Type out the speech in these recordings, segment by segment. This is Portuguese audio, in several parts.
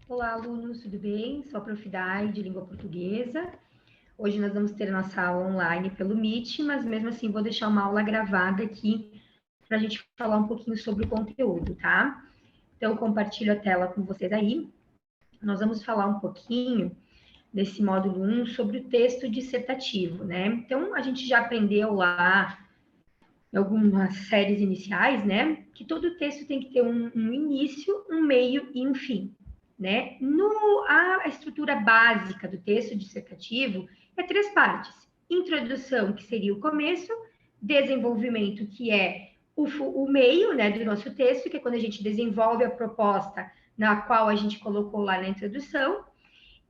Olá, alunos, tudo bem? Sou a Prof. Dai, de Língua Portuguesa. Hoje nós vamos ter nossa aula online pelo Meet, mas mesmo assim vou deixar uma aula gravada aqui para a gente falar um pouquinho sobre o conteúdo, tá? Então, eu compartilho a tela com vocês aí. Nós vamos falar um pouquinho nesse módulo 1 sobre o texto dissertativo, né? Então, a gente já aprendeu lá em algumas séries iniciais, né? Que todo texto tem que ter um início, um meio e um fim, né? A estrutura básica do texto dissertativo é 3 partes: introdução, que seria o começo; desenvolvimento, que é o meio, né, do nosso texto, que é quando a gente desenvolve a proposta na qual a gente colocou lá na introdução;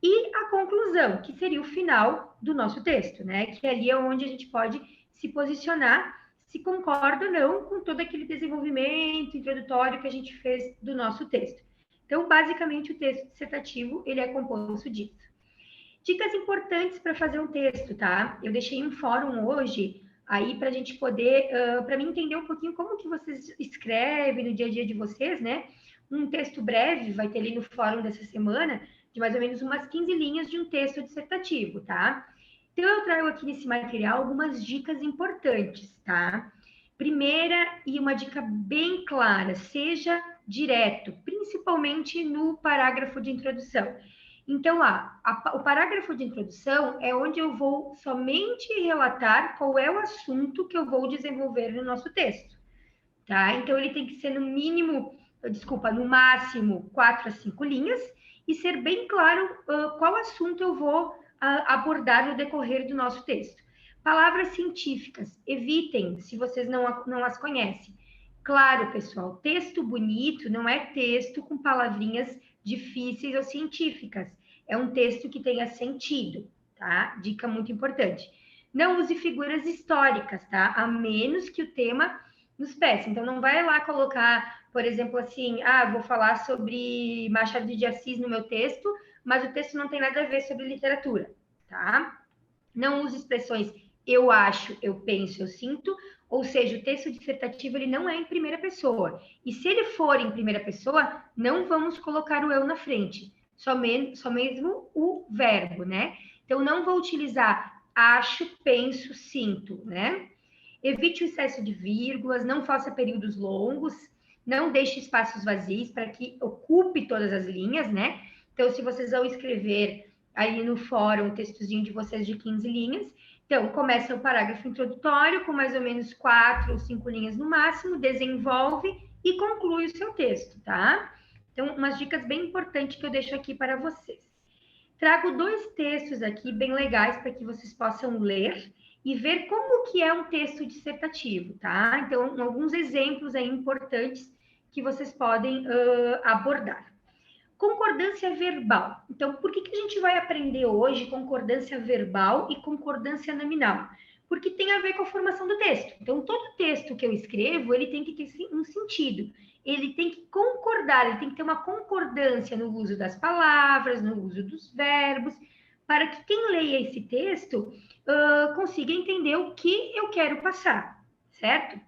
e a conclusão, que seria o final do nosso texto, né? Que ali é onde a gente pode se posicionar, se concorda ou não com todo aquele desenvolvimento introdutório que a gente fez do nosso texto. Então, basicamente, o texto dissertativo, ele é composto disso. Dicas importantes para fazer um texto, tá? Eu deixei um fórum hoje aí para a gente poder, para mim entender um pouquinho como que vocês escrevem no dia a dia de vocês, né? Um texto breve, vai ter ali no fórum dessa semana, de mais ou menos umas 15 linhas de um texto dissertativo, tá? Então, eu trago aqui nesse material algumas dicas importantes, tá? Primeira, e uma dica bem clara: seja direto, principalmente no parágrafo de introdução. Então, o parágrafo de introdução é onde eu vou somente relatar qual é o assunto que eu vou desenvolver no nosso texto, tá? Então, ele tem que ser no máximo 4 a 5 linhas, e ser bem claro qual assunto eu vou abordar no decorrer do nosso texto. Palavras científicas, evitem, se vocês não as conhecem. Claro, pessoal, texto bonito não é texto com palavrinhas difíceis ou científicas. É um texto que tenha sentido, tá? Dica muito importante. Não use figuras históricas, tá? A menos que o tema nos peça. Então, não vai lá colocar, por exemplo, assim, vou falar sobre Machado de Assis no meu texto, mas o texto não tem nada a ver sobre literatura, tá? Não use expressões eu acho, eu penso, eu sinto, ou seja, o texto dissertativo ele não é em primeira pessoa. E se ele for em primeira pessoa, não vamos colocar o eu na frente, só mesmo o verbo, né? Então, não vou utilizar acho, penso, sinto, né? Evite o excesso de vírgulas, não faça períodos longos, não deixe espaços vazios para que ocupe todas as linhas, né? Então, se vocês vão escrever aí no fórum o textozinho de vocês de 15 linhas, então começa o parágrafo introdutório com mais ou menos 4 ou 5 linhas no máximo, desenvolve e conclui o seu texto, tá? Então, umas dicas bem importantes que eu deixo aqui para vocês. Trago 2 textos aqui bem legais para que vocês possam ler e ver como que é um texto dissertativo, tá? Então, alguns exemplos aí importantes que vocês podem abordar. Concordância verbal. Então, por que a gente vai aprender hoje concordância verbal e concordância nominal? Porque tem a ver com a formação do texto. Então, todo texto que eu escrevo, ele tem que ter um sentido. Ele tem que concordar, ele tem que ter uma concordância no uso das palavras, no uso dos verbos, para que quem leia esse texto consiga entender o que eu quero passar, certo?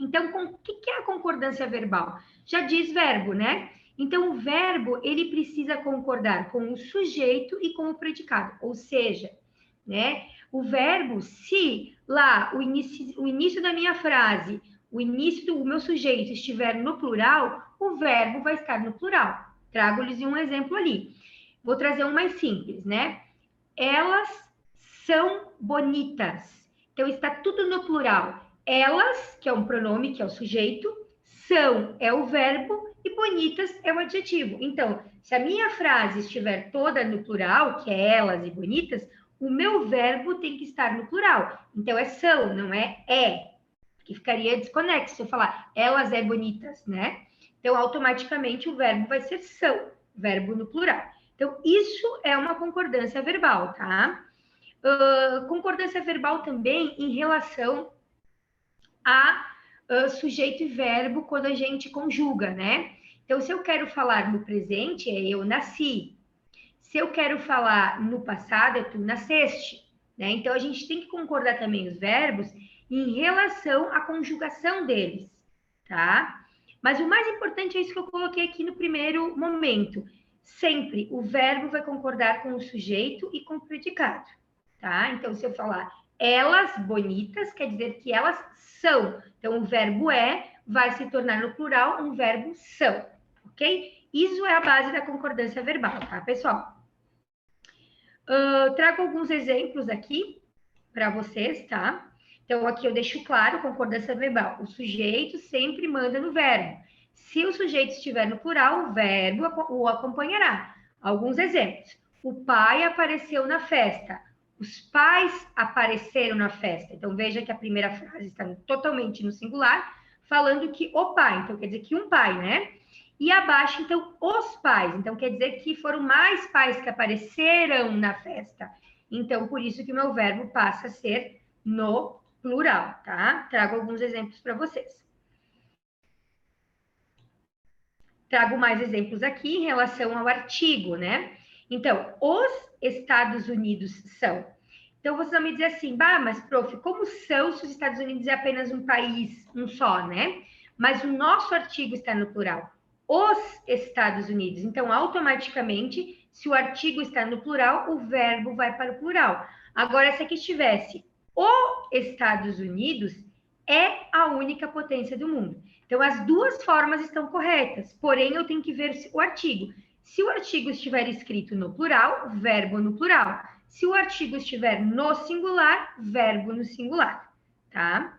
Então, o que é a concordância verbal? Já diz verbo, né? Então, o verbo, ele precisa concordar com o sujeito e com o predicado. Ou seja, né? O verbo, se lá o início da minha frase, o início do meu sujeito estiver no plural, o verbo vai estar no plural. Trago-lhes um exemplo ali. Vou trazer um mais simples, né? Elas são bonitas. Então, está tudo no plural. Elas, que é um pronome, que é o sujeito, são é o verbo e bonitas é o adjetivo. Então, se a minha frase estiver toda no plural, que é elas e bonitas, o meu verbo tem que estar no plural. Então, é são, não é, que ficaria desconexo se eu falar elas é bonitas, né? Então, automaticamente o verbo vai ser são, verbo no plural. Então, isso é uma concordância verbal, tá? Concordância verbal também em relação a sujeito e verbo quando a gente conjuga, né? Então, se eu quero falar no presente, é eu nasci. Se eu quero falar no passado, é tu nasceste, né? Então, a gente tem que concordar também os verbos em relação à conjugação deles, tá? Mas o mais importante é isso que eu coloquei aqui no primeiro momento. sempre o verbo vai concordar com o sujeito e com o predicado, tá? Então, se eu falar elas bonitas, quer dizer que elas são. Então, o verbo é vai se tornar no plural um verbo são, ok? Isso é a base da concordância verbal, tá, pessoal? Trago alguns exemplos aqui para vocês, tá? Então, aqui eu deixo claro, concordância verbal. O sujeito sempre manda no verbo. Se o sujeito estiver no plural, o verbo o acompanhará. Alguns exemplos. O pai apareceu na festa. Os pais apareceram na festa. Então, veja que a primeira frase está totalmente no singular, falando que o pai. Então, quer dizer que um pai, né? E abaixo, então, os pais. Então, quer dizer que foram mais pais que apareceram na festa. Então, por isso que o meu verbo passa a ser no plural, tá? Trago alguns exemplos para vocês. Trago mais exemplos aqui em relação ao artigo, né? Então, os Estados Unidos são. Então, vocês vão me dizer assim, bah, mas, prof, como são se os Estados Unidos é apenas um país, um só, né? Mas o nosso artigo está no plural. Os Estados Unidos. Então, automaticamente, se o artigo está no plural, o verbo vai para o plural. Agora, se aqui estivesse o Estados Unidos, é a única potência do mundo. Então, as duas formas estão corretas, porém, eu tenho que ver o artigo. Se o artigo estiver escrito no plural, verbo no plural. Se o artigo estiver no singular, verbo no singular, tá?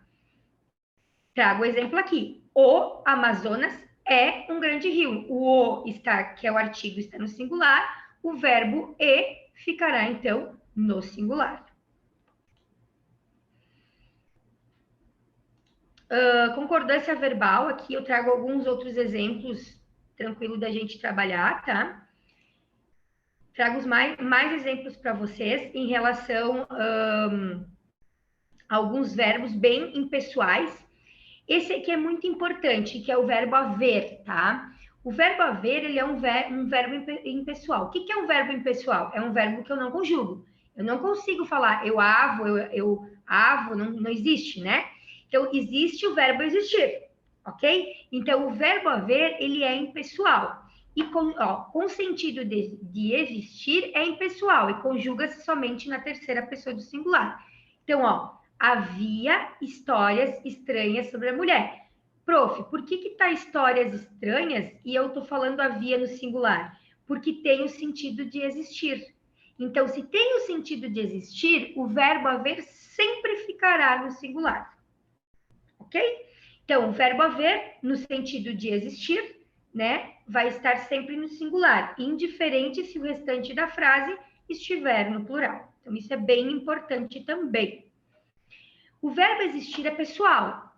Trago o exemplo aqui. O Amazonas é um grande rio. O está, que é o artigo, está no singular. O verbo e ficará, então, no singular. Concordância verbal, aqui eu trago alguns outros exemplos, tranquilo da gente trabalhar, tá? Trago mais exemplos para vocês em relação a alguns verbos bem impessoais. Esse aqui é muito importante, que é o verbo haver, tá? O verbo haver, ele é um verbo impessoal. O que é um verbo impessoal? É um verbo que eu não conjugo. Eu não consigo falar eu avo, eu avo, não existe, né? Então, existe o verbo existir, ok? Então, o verbo haver, ele é impessoal. E com sentido de existir é impessoal e conjuga-se somente na terceira pessoa do singular. Então, havia histórias estranhas sobre a mulher. Prof, por que tá histórias estranhas e eu tô falando havia no singular? Porque tem o sentido de existir. Então, se tem o sentido de existir, o verbo haver sempre ficará no singular. Ok? Então, o verbo haver, no sentido de existir, né, vai estar sempre no singular, indiferente se o restante da frase estiver no plural. Então, isso é bem importante também. O verbo existir é pessoal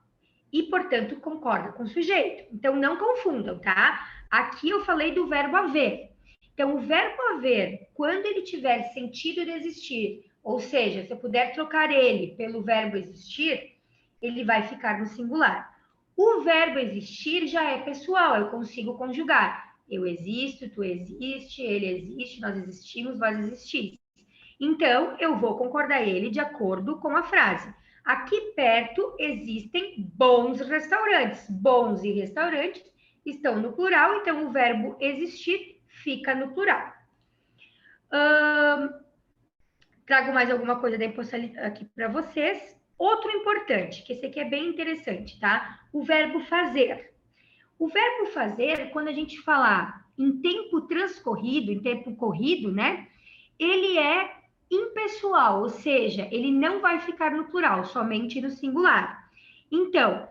e, portanto, concorda com o sujeito. Então, não confundam, tá? Aqui eu falei do verbo haver. Então, o verbo haver, quando ele tiver sentido de existir, ou seja, se eu puder trocar ele pelo verbo existir, ele vai ficar no singular. O verbo existir já é pessoal, eu consigo conjugar. Eu existo, tu existe, ele existe, nós existimos, vós existis. Então, eu vou concordar ele de acordo com a frase. Aqui perto existem bons restaurantes. Bons e restaurantes estão no plural, então o verbo existir fica no plural. Trago mais alguma coisa da impessoalidade aqui para vocês. Outro importante, que esse aqui é bem interessante, tá? O verbo fazer. O verbo fazer, quando a gente falar em tempo transcorrido, em tempo corrido, né? Ele é impessoal, ou seja, ele não vai ficar no plural, somente no singular. Então,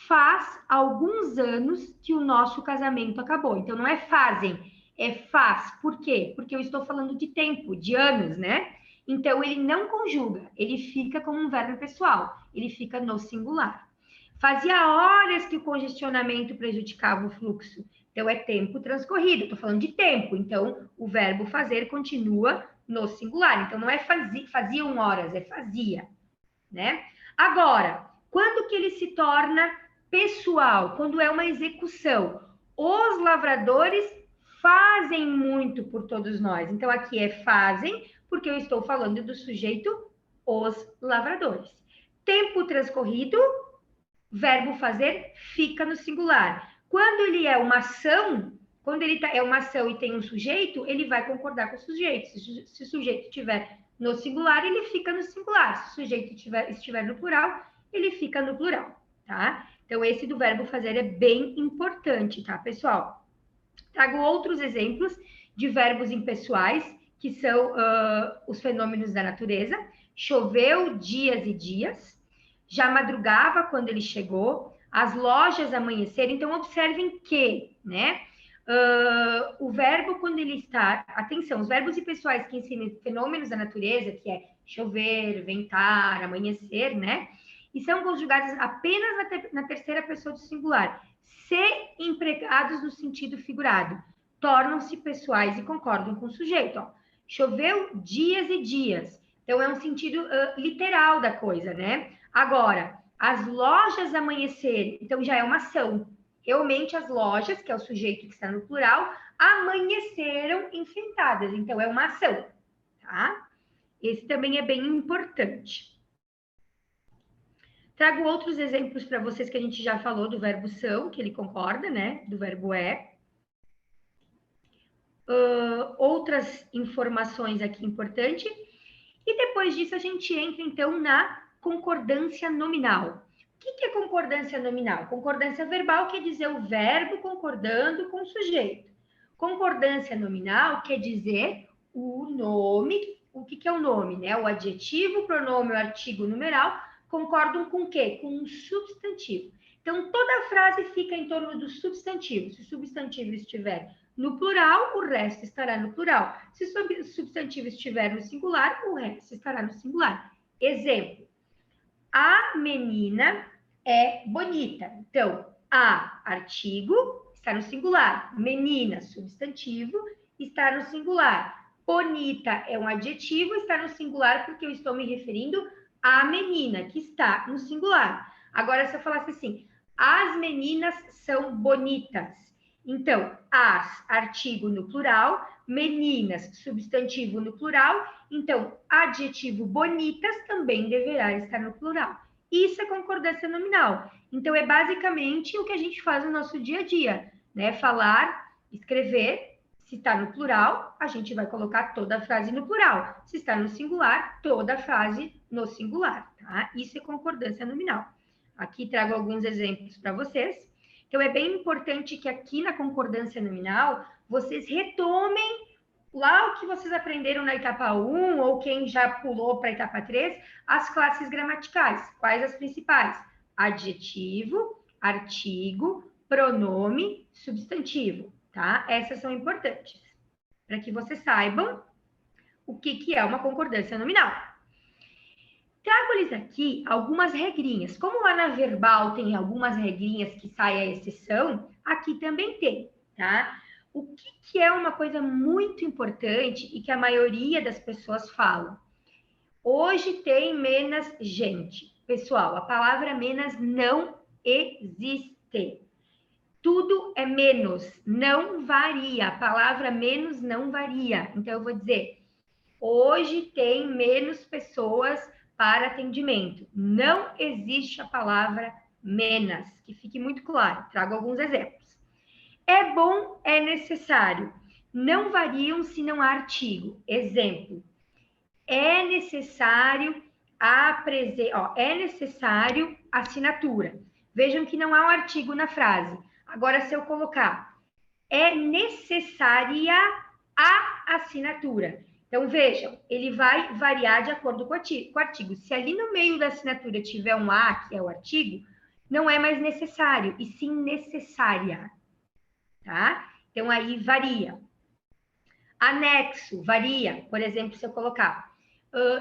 faz alguns anos que o nosso casamento acabou. Então, não é fazem, é faz. Por quê? Porque eu estou falando de tempo, de anos, né? Então, ele não conjuga, ele fica como um verbo pessoal, ele fica no singular. Fazia horas que o congestionamento prejudicava o fluxo. Então, é tempo transcorrido, estou falando de tempo. Então, o verbo fazer continua no singular. Então, não é faziam horas, é fazia, né? Agora, quando que ele se torna pessoal? Quando é uma execução. Os lavradores fazem muito por todos nós. Então, aqui é fazem, porque eu estou falando do sujeito os lavradores. Tempo transcorrido, verbo fazer fica no singular. Quando ele é uma ação, Quando ele é uma ação e tem um sujeito, ele vai concordar com o sujeito. Se o sujeito estiver no singular, ele fica no singular. Se o sujeito estiver no plural, ele fica no plural, tá? Então, esse do verbo fazer é bem importante, tá, pessoal? Trago outros exemplos de verbos impessoais, que são os fenômenos da natureza. Choveu dias e dias. Já madrugava quando ele chegou. As lojas amanheceram. Então, observem que, né? O verbo, quando ele está... Atenção, os verbos impessoais que ensinam fenômenos da natureza, que é chover, ventar, amanhecer, né? E são conjugados apenas na terceira pessoa do singular, se empregados no sentido figurado, tornam-se pessoais e concordam com o sujeito. Ó. Choveu dias e dias. Então, é um sentido literal da coisa, né? Agora, as lojas amanheceram. Então, já é uma ação. Realmente, as lojas, que é o sujeito que está no plural, amanheceram enfeitadas. Então, é uma ação, tá? Esse também é bem importante. Trago outros exemplos para vocês que a gente já falou do verbo são, que ele concorda, né? Do verbo é. Outras informações aqui importantes. E depois disso a gente entra, então, na concordância nominal. O que é concordância nominal? Concordância verbal quer dizer o verbo concordando com o sujeito. Concordância nominal quer dizer o nome. O que é o nome, né? O adjetivo, o pronome, o artigo, o numeral, concordam com o quê? Com um substantivo. Então, toda a frase fica em torno do substantivo. Se o substantivo estiver no plural, o resto estará no plural. Se o substantivo estiver no singular, o resto estará no singular. Exemplo. A menina é bonita. Então, a, artigo, está no singular. Menina, substantivo, está no singular. Bonita é um adjetivo, está no singular porque eu estou me referindo à menina, que está no singular. Agora, se eu falasse assim, as meninas são bonitas. Então, as, artigo no plural, meninas, substantivo no plural. Então, adjetivo bonitas também deverá estar no plural. Isso é concordância nominal. Então, é basicamente o que a gente faz no nosso dia a dia, né? Falar, escrever. Se está no plural, a gente vai colocar toda a frase no plural. Se está no singular, toda a frase no singular, tá? Isso é concordância nominal. Aqui trago alguns exemplos para vocês. Então, é bem importante que aqui na concordância nominal, vocês retomem lá o que vocês aprenderam na etapa 1, ou quem já pulou para a etapa 3, as classes gramaticais. Quais as principais? Adjetivo, artigo, pronome, substantivo, tá? Essas são importantes, para que vocês saibam o que é uma concordância nominal. Trago-lhes aqui algumas regrinhas. Como lá na verbal tem algumas regrinhas que saem à exceção, aqui também tem, tá? O que é uma coisa muito importante e que a maioria das pessoas falam? Hoje tem menos gente. Pessoal, a palavra menos não existe. Tudo é menos, não varia. A palavra menos não varia. Então, eu vou dizer, hoje tem menos pessoas para atendimento. Não existe a palavra menos, que fique muito claro. Trago alguns exemplos. É bom, é necessário. Não variam se não há artigo. Exemplo. É necessário é necessário assinatura. Vejam que não há um artigo na frase. Agora, se eu colocar é necessária a assinatura. Então, vejam, ele vai variar de acordo com o artigo. Se ali no meio da assinatura tiver um a, que é o artigo, não é mais necessário, e sim necessária. Tá? Então, aí varia. Anexo, varia. Por exemplo, se eu colocar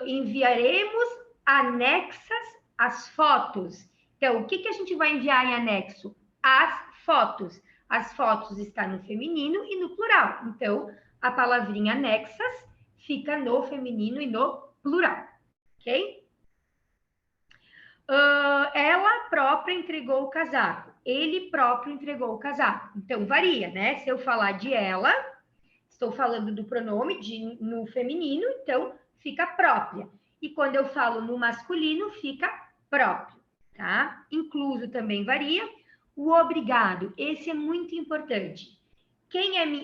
enviaremos anexas às fotos. Então, o que a gente vai enviar em anexo? As fotos. As fotos está no feminino e no plural. Então, a palavrinha anexas fica no feminino e no plural. Ok? Ela própria entregou o casaco. Ele próprio entregou o casaco. Então, varia, né? Se eu falar de ela, estou falando do pronome no feminino, então fica própria. E quando eu falo no masculino, fica próprio, tá? Incluso também varia. O obrigado, esse é muito importante.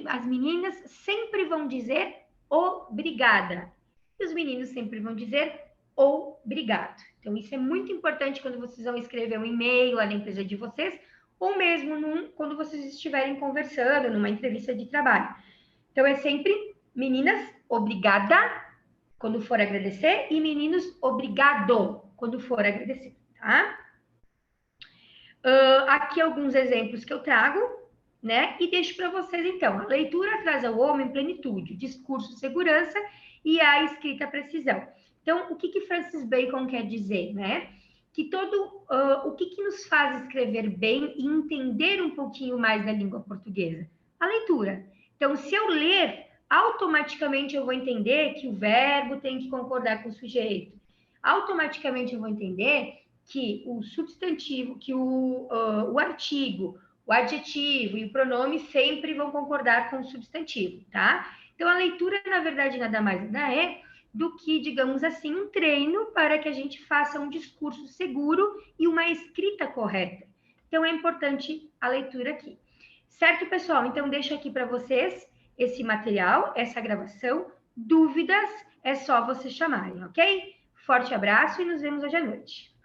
As meninas sempre vão dizer obrigada. E os meninos sempre vão dizer obrigado. Então, isso é muito importante quando vocês vão escrever um e-mail lá na empresa de vocês, ou mesmo quando vocês estiverem conversando, numa entrevista de trabalho. Então, é sempre meninas, obrigada, quando for agradecer, e meninos, obrigado, quando for agradecer, tá? Aqui alguns exemplos que eu trago, né? E deixo para vocês, então. A leitura traz ao homem plenitude, o discurso segurança e a escrita precisão. Então, o que Francis Bacon quer dizer, né? Que o que nos faz escrever bem e entender um pouquinho mais da língua portuguesa? A leitura. Então, se eu ler, automaticamente eu vou entender que o verbo tem que concordar com o sujeito. Automaticamente eu vou entender que o substantivo, que o artigo, o adjetivo e o pronome sempre vão concordar com o substantivo, tá? Então, a leitura, na verdade, nada mais nada é do que, digamos assim, um treino para que a gente faça um discurso seguro e uma escrita correta. Então, é importante a leitura aqui. Certo, pessoal? Então, deixo aqui para vocês esse material, essa gravação. Dúvidas, é só vocês chamarem, ok? Forte abraço e nos vemos hoje à noite.